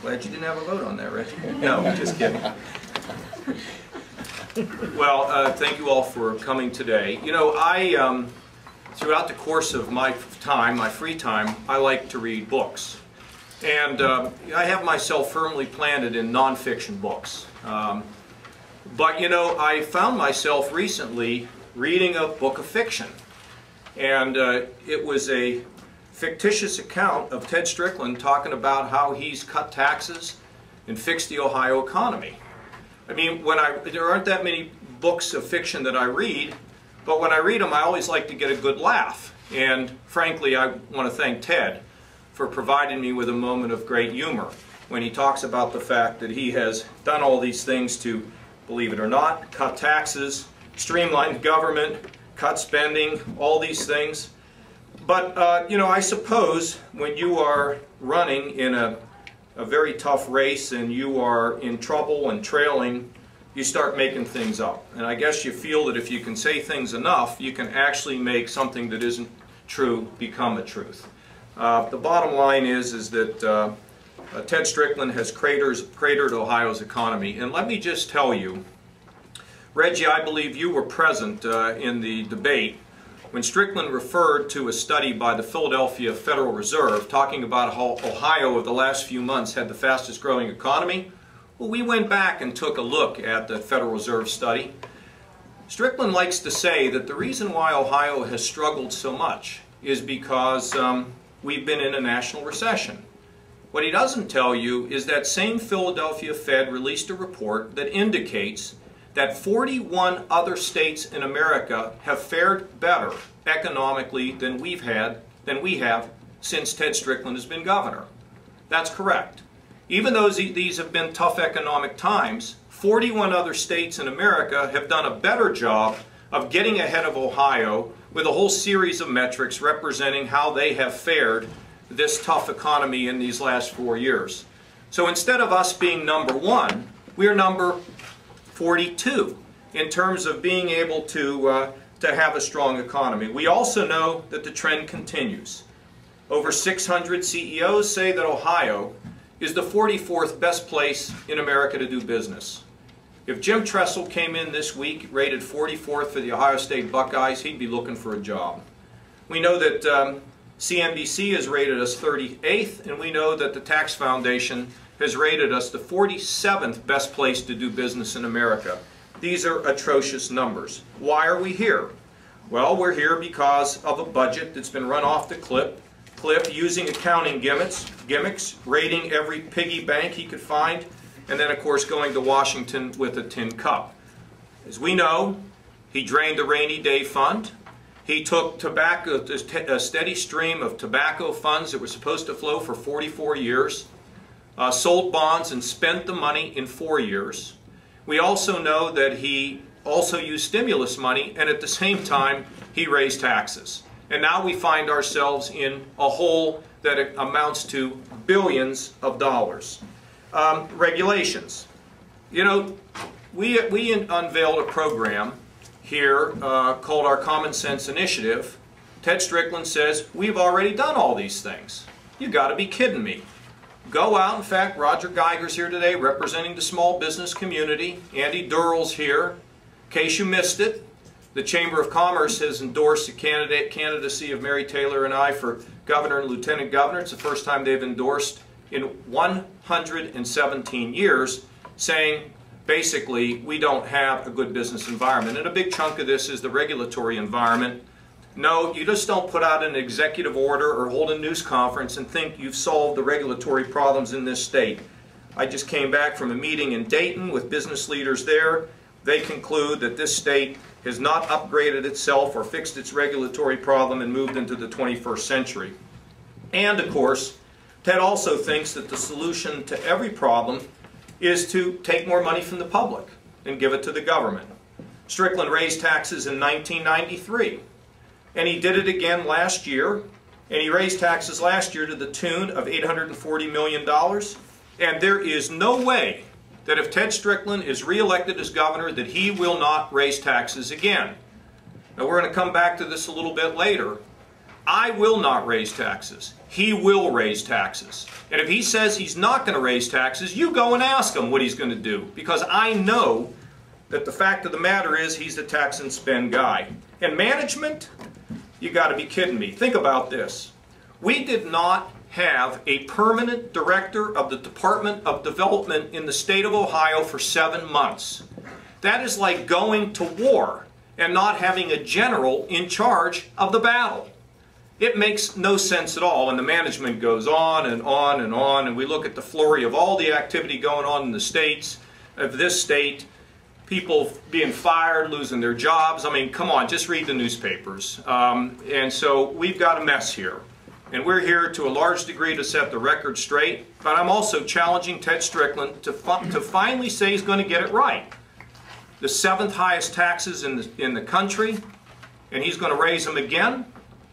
Glad you didn't have a vote on that, Reggie. No, just kidding. Well, thank you all for coming today. You know, throughout the course of my free time, I like to read books. And I have myself firmly planted in nonfiction books. But, you know, I found myself recently reading a book of fiction. And it was a fictitious account of Ted Strickland talking about how he's cut taxes and fixed the Ohio economy. I mean, there aren't that many books of fiction that I read, but when I read them, I always like to get a good laugh. And frankly, I want to thank Ted for providing me with a moment of great humor when he talks about the fact that he has done all these things to, believe it or not, cut taxes, streamline government, cut spending, all these things. But, you know, I suppose when you are running in a very tough race and you are in trouble and trailing, you start making things up. And I guess you feel that if you can say things enough, you can actually make something that isn't true become a truth. The bottom line is that Ted Strickland has cratered Ohio's economy. And let me just tell you, Reggie, I believe you were present in the debate when Strickland referred to a study by the Philadelphia Federal Reserve talking about how Ohio over the last few months had the fastest growing economy. Well, we went back and took a look at the Federal Reserve study. Strickland likes to say that the reason why Ohio has struggled so much is because we've been in a national recession. What he doesn't tell you is that same Philadelphia Fed released a report that indicates that 41 other states in America have fared better economically than we have since Ted Strickland has been governor. That's correct. Even though these have been tough economic times, 41 other states in America have done a better job of getting ahead of Ohio with a whole series of metrics representing how they have fared this tough economy in these last 4 years. So instead of us being number one, we are number 42 in terms of being able to have a strong economy. We also know that the trend continues. Over 600 CEOs say that Ohio is the 44th best place in America to do business. If Jim Tressel came in this week rated 44th for the Ohio State Buckeyes, he'd be looking for a job. We know that CNBC has rated us 38th, and we know that the Tax Foundation has rated us the 47th best place to do business in America. These are atrocious numbers. Why are we here? Well, we're here because of a budget that's been run off the cliff using accounting gimmicks, raiding every piggy bank he could find, and then of course going to Washington with a tin cup. As we know, he drained the rainy day fund. He took a steady stream of tobacco funds that were supposed to flow for 44 years, sold bonds and spent the money in 4 years. We also know that he also used stimulus money, and at the same time he raised taxes. And now we find ourselves in a hole that amounts to billions of dollars. Regulations. You know, we unveiled a program here called our Common Sense Initiative. Ted Strickland says, we've already done all these things. You got to be kidding me. Go out. In fact, Roger Geiger's here today representing the small business community. Andy Doehrel's here. In case you missed it, the Chamber of Commerce has endorsed the candidacy of Mary Taylor and I for governor and lieutenant governor. It's the first time they've endorsed in 117 years, saying basically we don't have a good business environment. And a big chunk of this is the regulatory environment. No, you just don't put out an executive order or hold a news conference and think you've solved the regulatory problems in this state. I just came back from a meeting in Dayton with business leaders there. They conclude that this state has not upgraded itself or fixed its regulatory problem and moved into the 21st century. And of course, Ted also thinks that the solution to every problem is to take more money from the public and give it to the government. Strickland raised taxes in 1993. And he did it again last year, and he raised taxes last year to the tune of $840 million. And there is no way that if Ted Strickland is reelected as governor that he will not raise taxes again. Now we're going to come back to this a little bit later, I will not raise taxes. He will raise taxes. And if he says he's not going to raise taxes, you go and ask him what he's going to do. Because I know that the fact of the matter is he's the tax and spend guy. And management, you got to be kidding me. Think about this. We did not have a permanent director of the Department of Development in the state of Ohio for 7 months. That is like going to war and not having a general in charge of the battle. It makes no sense at all, and the management goes on and on and on, and we look at the flurry of all the activity going on in the states, of this state, people being fired, losing their jobs. I mean, come on, just read the newspapers. And so we've got a mess here. And we're here to a large degree to set the record straight, but I'm also challenging Ted Strickland to finally say he's going to get it right. The 7th highest taxes in the country, and he's going to raise them again.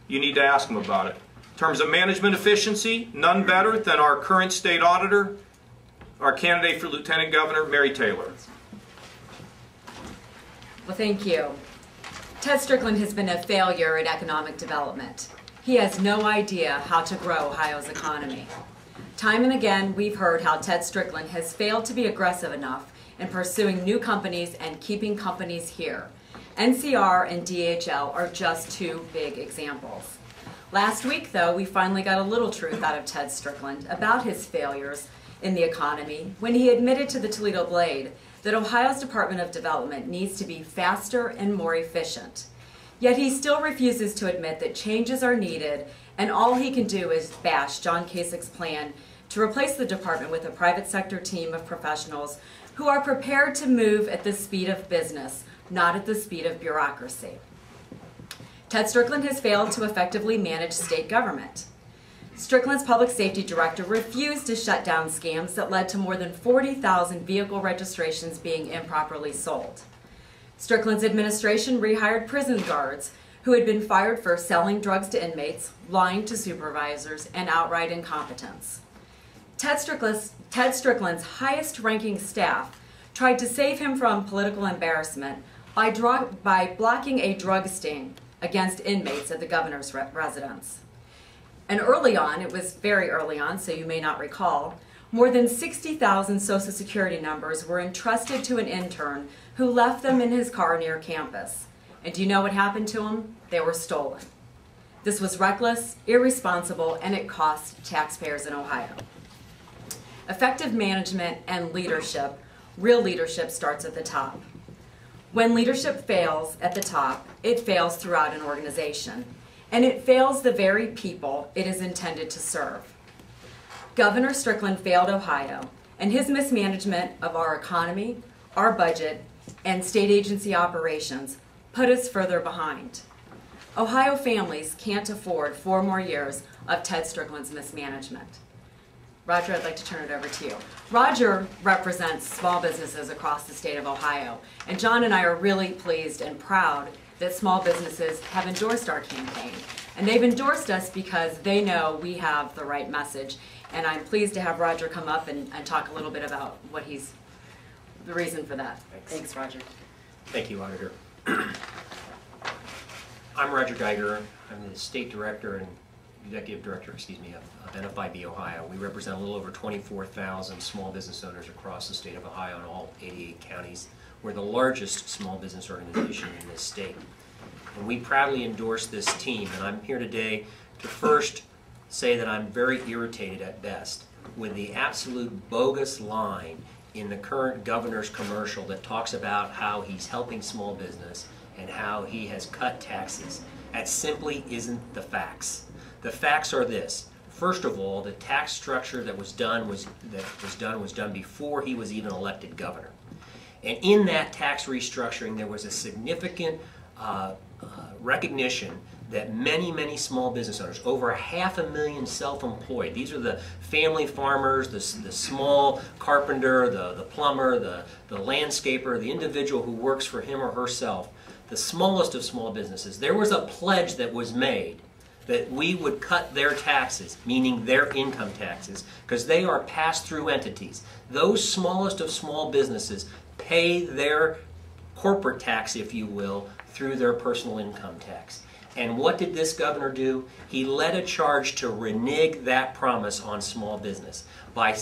You need to ask him about it. In terms of management efficiency, none better than our current state auditor, our candidate for Lieutenant Governor, Mary Taylor. Well, thank you. Ted Strickland has been a failure at economic development. He has no idea how to grow Ohio's economy. Time and again, we've heard how Ted Strickland has failed to be aggressive enough in pursuing new companies and keeping companies here. NCR and DHL are just 2 big examples. Last week, though, we finally got a little truth out of Ted Strickland about his failures in the economy when he admitted to the Toledo Blade that Ohio's Department of Development needs to be faster and more efficient. Yet he still refuses to admit that changes are needed, and all he can do is bash John Kasich's plan to replace the department with a private sector team of professionals who are prepared to move at the speed of business, not at the speed of bureaucracy. Ted Strickland has failed to effectively manage state government. Strickland's public safety director refused to shut down scams that led to more than 40,000 vehicle registrations being improperly sold. Strickland's administration rehired prison guards who had been fired for selling drugs to inmates, lying to supervisors, and outright incompetence. Ted Strickland's highest-ranking staff tried to save him from political embarrassment by blocking a drug sting against inmates at the governor's residence. And early on, it was very early on, so you may not recall, more than 60,000 Social Security numbers were entrusted to an intern who left them in his car near campus. And do you know what happened to them? They were stolen. This was reckless, irresponsible, and it cost taxpayers in Ohio. Effective management and leadership, real leadership, starts at the top. When leadership fails at the top, it fails throughout an organization, and it fails the very people it is intended to serve. Governor Strickland failed Ohio, and his mismanagement of our economy, our budget, and state agency operations put us further behind. Ohio families can't afford 4 more years of Ted Strickland's mismanagement. Roger, I'd like to turn it over to you. Roger represents small businesses across the state of Ohio, and John and I are really pleased and proud that small businesses have endorsed our campaign. And they've endorsed us because they know we have the right message. And I'm pleased to have Roger come up and talk a little bit about what the reason for that. Thanks, Roger. Thank you, Auditor. I'm Roger Geiger. I'm the State Director and Executive Director, of NFIB Ohio. We represent a little over 24,000 small business owners across the state of Ohio in all 88 counties. We're the largest small business organization in this state. And we proudly endorse this team, and I'm here today to first say that I'm very irritated at best with the absolute bogus line in the current governor's commercial that talks about how he's helping small business and how he has cut taxes. That simply isn't the facts. The facts are this. First of all, the tax structure that was done was done before he was even elected governor. And in that tax restructuring, there was a significant recognition that many small business owners, over 500,000 self-employed, these are the family farmers, the small carpenter, the plumber, the landscaper, the individual who works for him or herself, the smallest of small businesses. There was a pledge that was made that we would cut their taxes, meaning their income taxes, because they are pass-through entities. Those smallest of small businesses pay their corporate tax, if you will, through their personal income tax. And what did this governor do? He led a charge to renege that promise on small business by